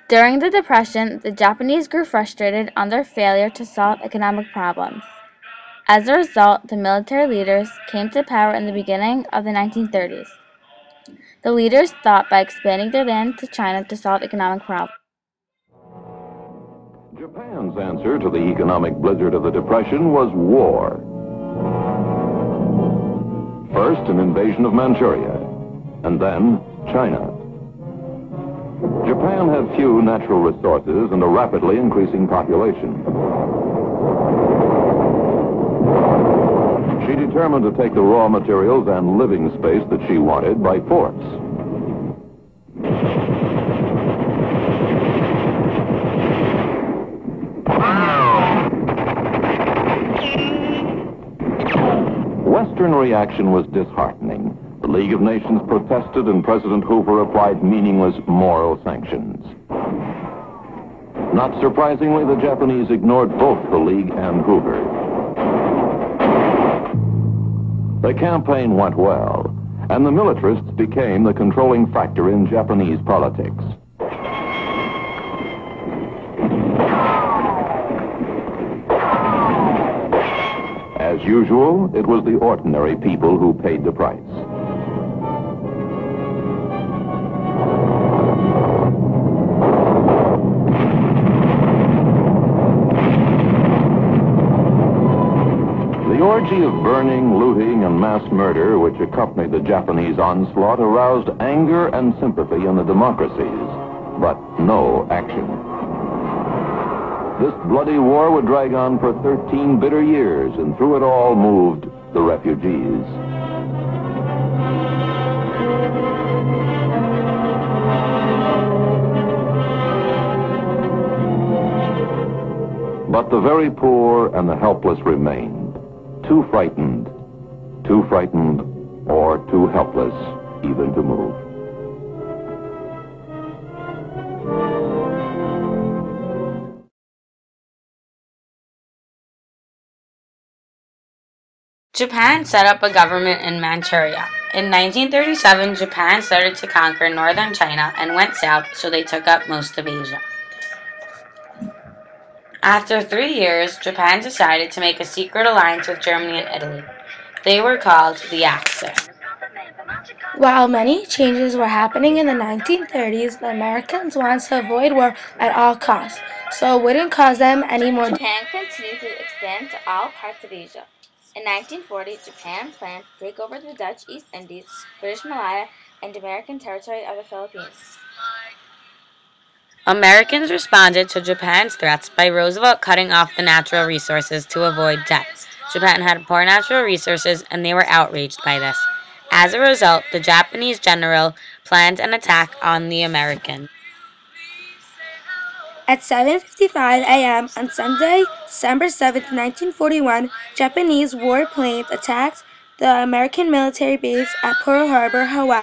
During the Depression, the Japanese grew frustrated on their failure to solve economic problems. As a result, the military leaders came to power in the beginning of the 1930s. The leaders thought by expanding their land to China to solve economic problems. Japan's answer to the economic blizzard of the Depression was war. First, an invasion of Manchuria, and then China. Japan had few natural resources and a rapidly increasing population. She determined to take the raw materials and living space that she wanted by force. Western reaction was disheartening. The League of Nations protested and President Hoover applied meaningless moral sanctions. Not surprisingly, the Japanese ignored both the League and Hoover. The campaign went well, and the militarists became the controlling factor in Japanese politics. As usual, it was the ordinary people who paid the price. The orgy of burning, looting, and mass murder which accompanied the Japanese onslaught aroused anger and sympathy in the democracies, but no action. This bloody war would drag on for 13 bitter years, and through it all moved the refugees. But the very poor and the helpless remained, too frightened or too helpless even to move. Japan set up a government in Manchuria. In 1937, Japan started to conquer northern China and went south, so they took up most of Asia. After 3 years, Japan decided to make a secret alliance with Germany and Italy. They were called the Axis. While many changes were happening in the 1930s, the Americans wanted to avoid war at all costs, so it wouldn't cause them any more damage. Japan continued to expand to all parts of Asia. In 1940, Japan planned to take over the Dutch East Indies, British Malaya, and American territory of the Philippines. Americans responded to Japan's threats by Roosevelt cutting off the natural resources to avoid debt. Japan had poor natural resources, and they were outraged by this. As a result, the Japanese general planned an attack on the Americans. At 7:55 a.m. on Sunday, December 7, 1941, Japanese warplanes attacked the American military base at Pearl Harbor, Hawaii.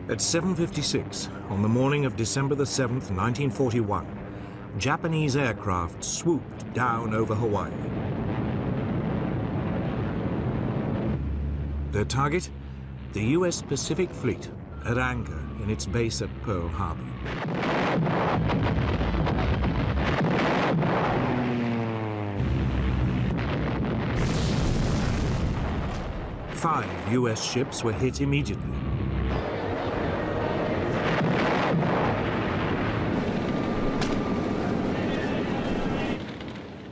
At 7:56 on the morning of December the 7th, 1941, Japanese aircraft swooped down over Hawaii. Their target? The U.S. Pacific Fleet at anchor in its base at Pearl Harbor. Five U.S. ships were hit immediately.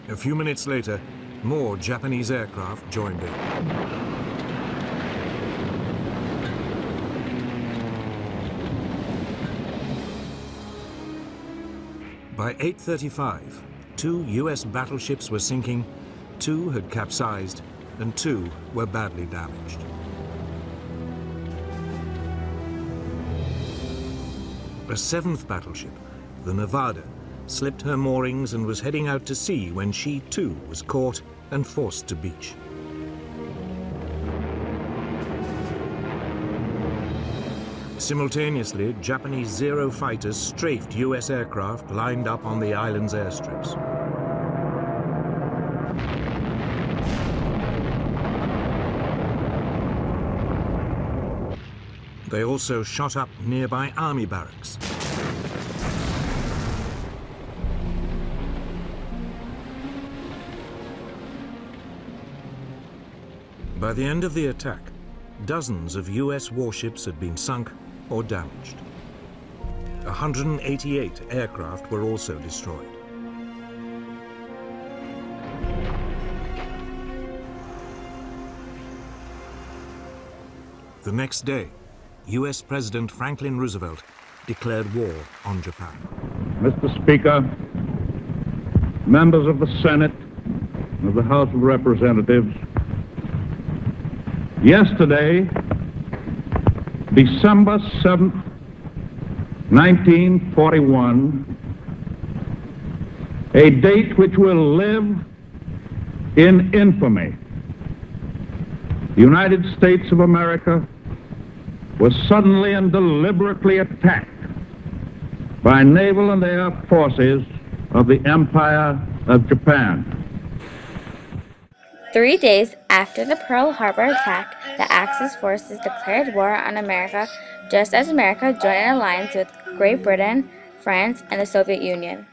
A few minutes later, more Japanese aircraft joined in. By 8:35, 2 U.S. battleships were sinking, 2 had capsized, and 2 were badly damaged. A 7th battleship, the Nevada, slipped her moorings and was heading out to sea when she too was caught and forced to beach. Simultaneously, Japanese Zero fighters strafed U.S. aircraft lined up on the island's airstrips. They also shot up nearby army barracks. By the end of the attack, dozens of US warships had been sunk or damaged. 188 aircraft were also destroyed. The next day, US President Franklin Roosevelt declared war on Japan. Mr. Speaker, members of the Senate and of the House of Representatives, yesterday, December 7th, 1941, a date which will live in infamy. The United States of America was suddenly and deliberately attacked by naval and air forces of the Empire of Japan. 3 days after the Pearl Harbor attack, the Axis forces declared war on America just as America joined an alliance with Great Britain, France, and the Soviet Union.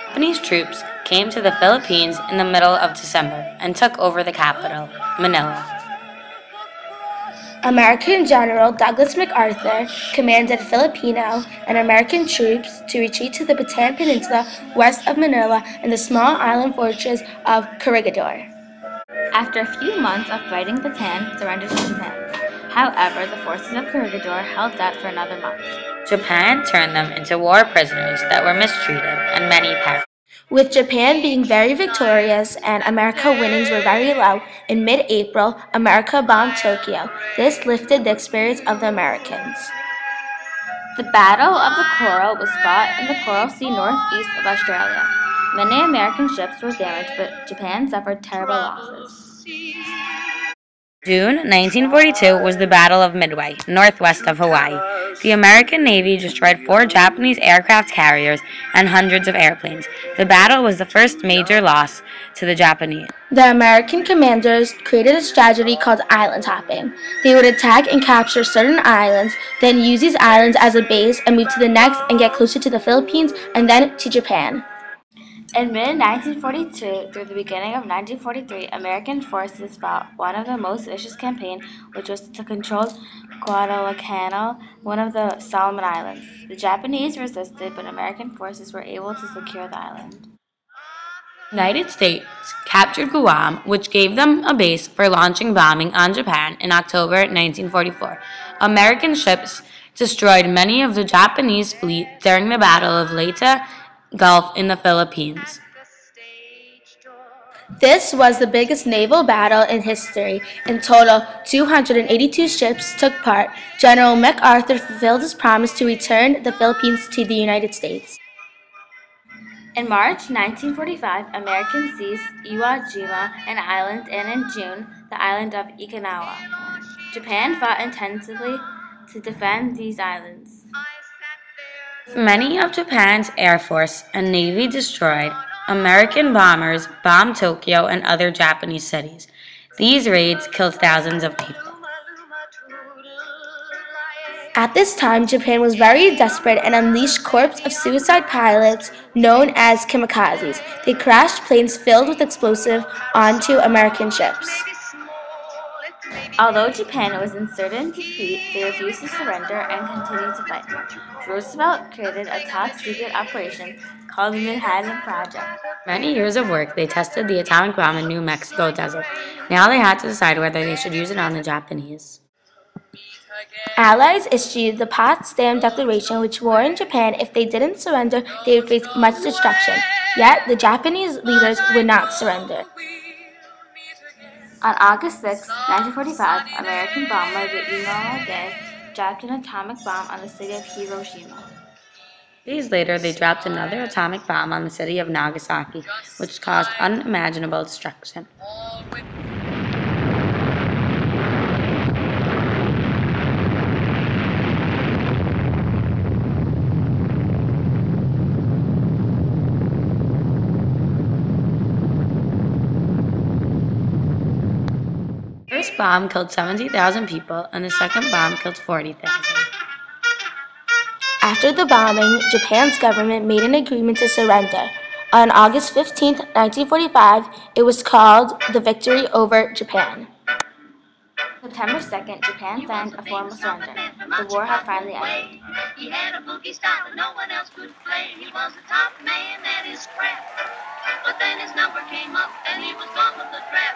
Japanese troops came to the Philippines in the middle of December and took over the capital, Manila. American General Douglas MacArthur commanded Filipino and American troops to retreat to the Bataan Peninsula west of Manila and the small island fortress of Corregidor. After a few months of fighting, Bataan surrendered to Japan. However, the forces of Corregidor held out for another month. Japan turned them into war prisoners that were mistreated, and many perished. With Japan being very victorious and America winnings were very low, in mid-April, America bombed Tokyo. This lifted the spirits of the Americans. The Battle of the Coral was fought in the Coral Sea northeast of Australia. Many American ships were damaged, but Japan suffered terrible losses. June 1942 was the Battle of Midway, northwest of Hawaii. The American Navy destroyed 4 Japanese aircraft carriers and hundreds of airplanes. The battle was the first major loss to the Japanese. The American commanders created a strategy called island hopping. They would attack and capture certain islands, then use these islands as a base and move to the next and get closer to the Philippines and then to Japan. In mid-1942 through the beginning of 1943, American forces fought one of the most vicious campaigns, which was to control Guadalcanal, one of the Solomon Islands. The Japanese resisted, but American forces were able to secure the island. The United States captured Guam, which gave them a base for launching bombing on Japan in October 1944. American ships destroyed many of the Japanese fleet during the Battle of Leyte Gulf in the Philippines. This was the biggest naval battle in history. In total, 282 ships took part. General MacArthur fulfilled his promise to return the Philippines to the United States. In March 1945, Americans seized Iwo Jima, an island, and in June, the island of Okinawa. Japan fought intensively to defend these islands. Many of Japan's Air Force and Navy destroyed. American bombers bombed Tokyo and other Japanese cities. These raids killed thousands of people. At this time, Japan was very desperate and unleashed corps of suicide pilots known as kamikazes. They crashed planes filled with explosives onto American ships. Although Japan was in certain defeat, they refused to surrender and continued to fight. Roosevelt created a top-secret operation called the Manhattan Project. Many years of work, they tested the atomic bomb in New Mexico desert. Now they had to decide whether they should use it on the Japanese. Allies issued the Potsdam Declaration, which warned Japan if they didn't surrender, they would face much destruction. Yet, the Japanese leaders would not surrender. On August 6, 1945, American bomber Enola Gay dropped an atomic bomb on the city of Hiroshima. Days later, they dropped another atomic bomb on the city of Nagasaki, which caused unimaginable destruction. first bomb killed 70,000 people, and the second bomb killed 40,000. After the bombing, Japan's government made an agreement to surrender. On August 15, 1945, it was called the Victory over Japan. September 2nd, Japan signed a formal surrender. The war had finally ended. He had a boogie style that no one else could play. He was the top man at his craft. But then his number came up and he was gone with the draft.